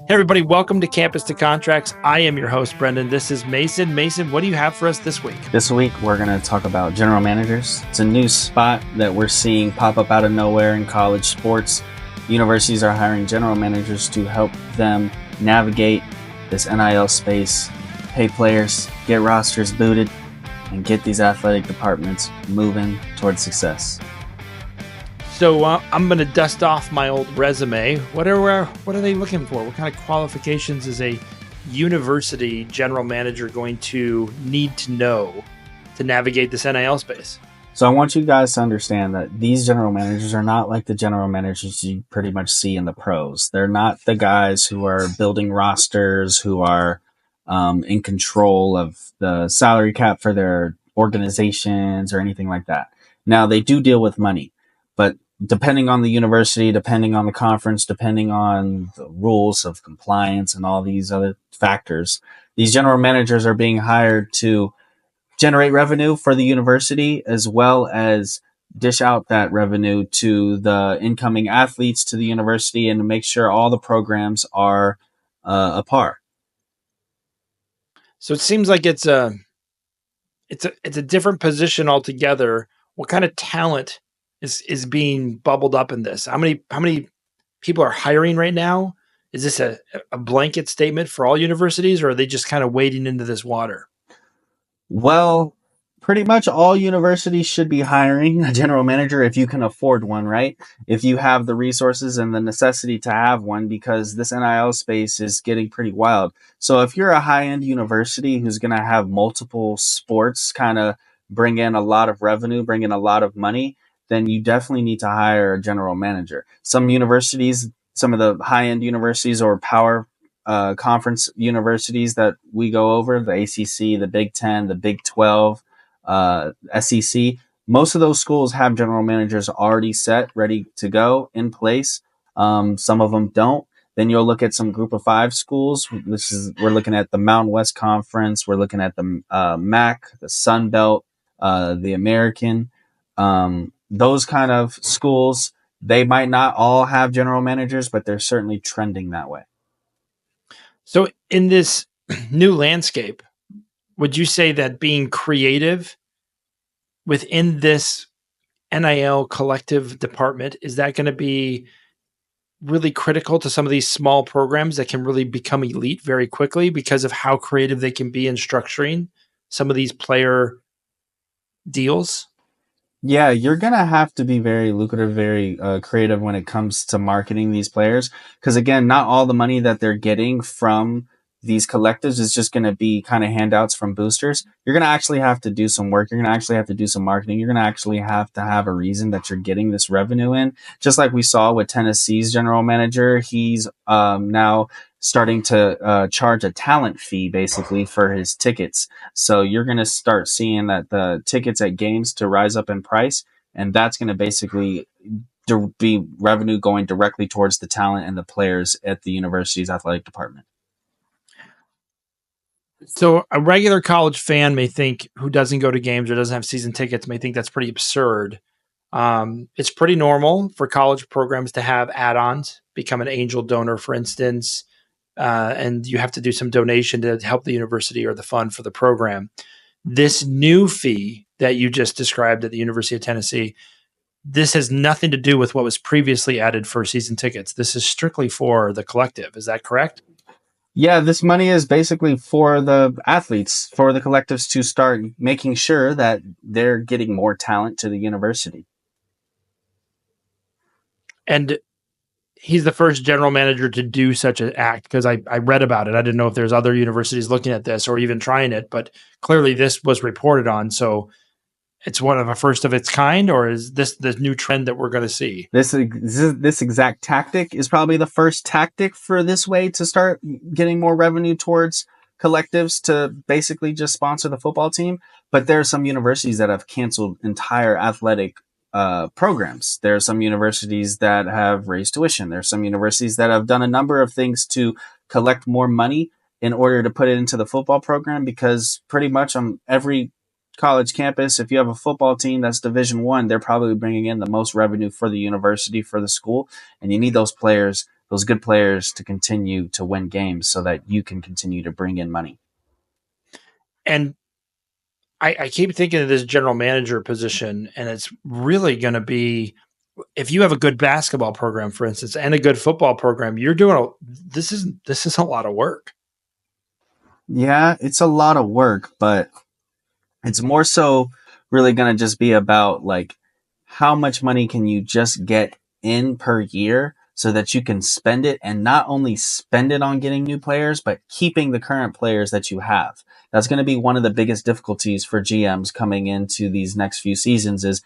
Hey, everybody, welcome to Campus to Contracts. I am your host, Brendan. This is Mason. Mason, what do you have for us this week? This week, we're going to talk about general managers. It's a new spot that we're seeing pop up out of nowhere in college sports. Universities are hiring general managers to help them navigate this NIL space, pay players, get rosters booted, and get these athletic departments moving towards success. So I'm going to dust off my old resume. What are they looking for? What kind of qualifications is a university general manager going to need to know to navigate this NIL space? So I want you guys to understand that these general managers are not like the general managers you pretty much see in the pros. They're not the guys who are building rosters, who are in control of the salary cap for their organizations or anything like that. Now, they do deal with money, but depending on the university, depending on the conference, depending on the rules of compliance and all these other factors, these general managers are being hired to generate revenue for the university as well as dish out that revenue to the incoming athletes to the university and to make sure all the programs are a par. So it seems like it's a different position altogether. What kind of talent is being bubbled up in this? How many people are hiring right now? Is this a blanket statement for all universities, or are they just kind of wading into this water? Well, pretty much all universities should be hiring a general manager if you can afford one, right? If you have the resources and the necessity to have one, because this NIL space is getting pretty wild. So if you're a high-end university who's going to have multiple sports kind of bring in a lot of revenue, bring in a lot of money, then you definitely need to hire a general manager. Some universities, some of the high-end universities or power conference universities that we go over, the ACC, the Big 10, the Big 12, SEC, most of those schools have general managers already set, ready to go, in place. Some of them don't. Then you'll look at some Group of Five schools. We're looking at the Mountain West Conference. We're looking at the MAC, the Sun Belt, the American. Those kind of schools, they might not all have general managers, but they're certainly trending that way. So in this new landscape, would you say that being creative within this NIL collective department, is that going to be really critical to some of these small programs that can really become elite very quickly because of how creative they can be in structuring some of these player deals? Yeah, you're going to have to be very lucrative, very creative when it comes to marketing these players. Because again, not all the money that they're getting from these collectives is just going to be kind of handouts from boosters. You're going to actually have to do some work. You're going to actually have to do some marketing. You're going to actually have to have a reason that you're getting this revenue in. Just like we saw with Tennessee's general manager, he's now starting to charge a talent fee basically for his tickets. So you're going to start seeing that the tickets at games to rise up in price, and that's going to basically be revenue going directly towards the talent and the players at the university's athletic department. So a regular college fan may think, who doesn't go to games or doesn't have season tickets, may think that's pretty absurd. It's pretty normal for college programs to have add-ons, become an angel donor, for instance, and you have to do some donation to help the university or the fund for the program. This new fee that you just described at the University of Tennessee, this has nothing to do with what was previously added for season tickets. This is strictly for the collective. Is that correct? Yeah, this money is basically for the athletes, for the collectives to start making sure that they're getting more talent to the university. And he's the first general manager to do such an act, because I read about it. I didn't know if there's other universities looking at this or even trying it, but clearly this was reported on. So it's one of a first of its kind, or is this the new trend that we're going to see? This exact tactic is probably the first tactic for this way to start getting more revenue towards collectives to basically just sponsor the football team. But there are some universities that have canceled entire athletic programs. There are some universities that have raised tuition. There are some universities that have done a number of things to collect more money in order to put it into the football program, because pretty much on every college campus, if you have a football team that's Division I, they're probably bringing in the most revenue for the university, for the school, and you need those players those good players to continue to win games so that you can continue to bring in money. And I keep thinking of this general manager position, and it's really going to be if you have a good basketball program, for instance, and a good football program, you're doing this is a lot of work. Yeah, it's a lot of work, but it's more so really going to just be about like how much money can you just get in per year so that you can spend it and not only spend it on getting new players, but keeping the current players that you have. That's going to be one of the biggest difficulties for GMs coming into these next few seasons is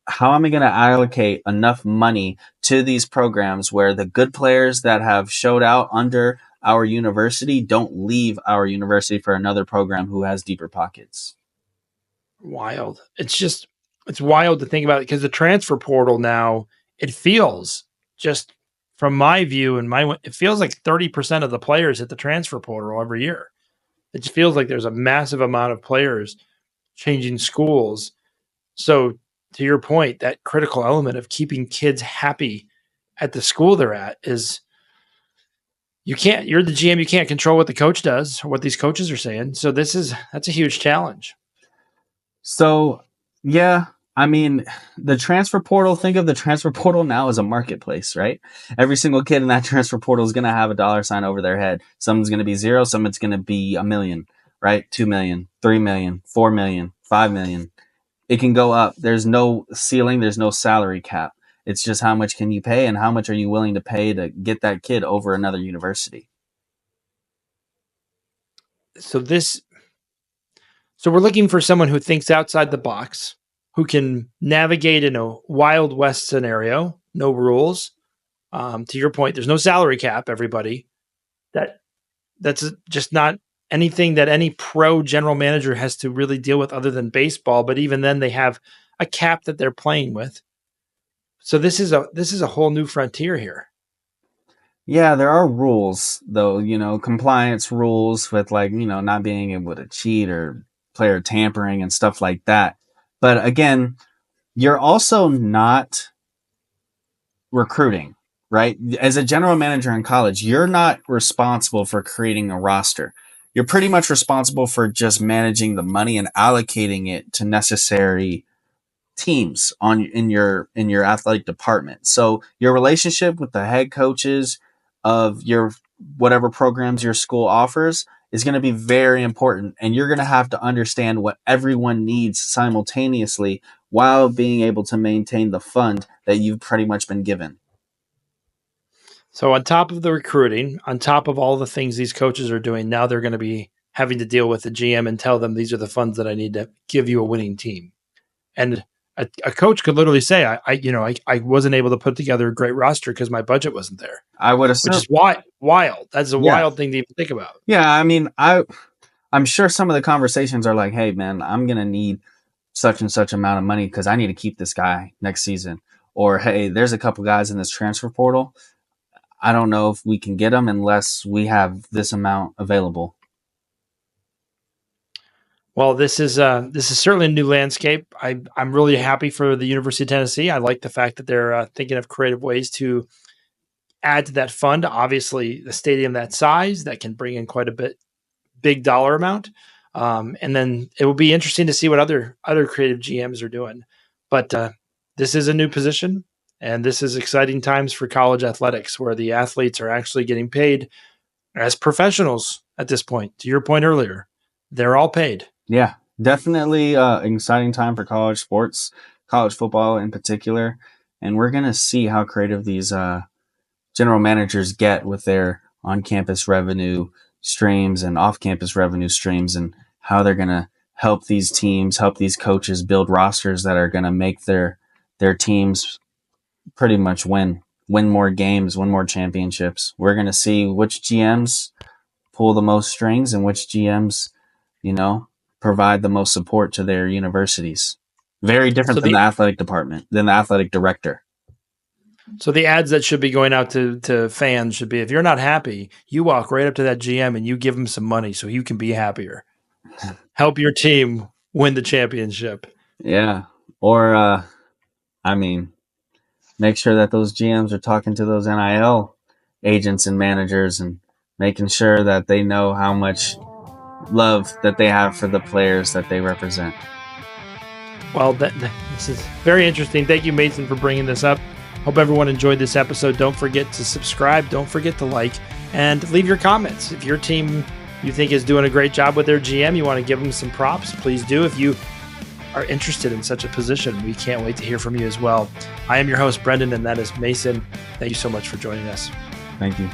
how am I going to allocate enough money to these programs where the good players that have showed out under our university don't leave our university for another program who has deeper pockets? Wild. It's wild to think about it because the transfer portal now it feels just from my view and my it feels like 30% of the players hit the transfer portal every year. It just feels like there's a massive amount of players changing schools. So to your point, that critical element of keeping kids happy at the school they're at is you're the GM, you can't control what the coach does or what these coaches are saying. So that's a huge challenge. So, yeah, I mean, the transfer portal, think of the transfer portal now as a marketplace, right? Every single kid in that transfer portal is going to have a dollar sign over their head. Someone's going to be zero, someone's going to be a million, right? 2 million, 3 million, 4 million, 5 million. It can go up. There's no ceiling, there's no salary cap. It's just how much can you pay and how much are you willing to pay to get that kid over another university. So this So we're looking for someone who thinks outside the box, who can navigate in a Wild West scenario, no rules. To your point, there's no salary cap. Everybody, that's just not anything that any pro general manager has to really deal with other than baseball. But even then, they have a cap that they're playing with. So this is a whole new frontier here. Yeah, there are rules though, compliance rules with like, not being able to cheat or player tampering and stuff like that. But again, you're also not recruiting, right? As a general manager in college, you're not responsible for creating a roster. You're pretty much responsible for just managing the money and allocating it to necessary teams on in your athletic department. So your relationship with the head coaches of your whatever programs your school offers is going to be very important, and you're going to have to understand what everyone needs simultaneously while being able to maintain the fund that you've pretty much been given. So on top of the recruiting, on top of all the things these coaches are doing, now they're going to be having to deal with the GM and tell them these are the funds that I need to give you a winning team. And a coach could literally say, I wasn't able to put together a great roster because my budget wasn't there, I would which assume. is wild. That's a Yeah. wild thing to even think about. Yeah, I mean, I'm sure some of the conversations are like, "Hey man, I'm going to need such and such amount of money because I need to keep this guy next season." Or, "Hey, there's a couple guys in this transfer portal. I don't know if we can get them unless we have this amount available." Well, this is certainly a new landscape. I'm really happy for the University of Tennessee. I like the fact that they're thinking of creative ways to add to that fund. Obviously, a stadium that size that can bring in quite a big dollar amount. And then it will be interesting to see what other creative GMs are doing. But this is a new position, and this is exciting times for college athletics, where the athletes are actually getting paid as professionals at this point. To your point earlier, they're all paid. Yeah, definitely an exciting time for college sports, college football in particular. And we're going to see how creative these general managers get with their on campus revenue streams and off campus revenue streams and how they're going to help these teams, help these coaches build rosters that are going to make their teams pretty much win more games, win more championships. We're going to see which GMs pull the most strings and which GMs, you know, provide the most support to their universities. Very So different than the the athletic department, than the athletic director. so the ads that should be going out to fans should be: if you're not happy, you walk right up to that GM and you give him some money so you can be happier. Help your team win the championship. Yeah. Or, I mean, make sure that those GMs are talking to those NIL agents and managers, and making sure that they know how much love that they have for the players that they represent. Well, this is very interesting. Thank you, Mason, for bringing this up. Hope everyone enjoyed this episode. Don't forget to subscribe. Don't forget to like and leave your comments. If your team you think is doing a great job with their GM, you want to give them some props, please do. If you are interested in such a position, we can't wait to hear from you as well. I am your host, Brendan, and that is Mason. Thank you so much for joining us. Thank you.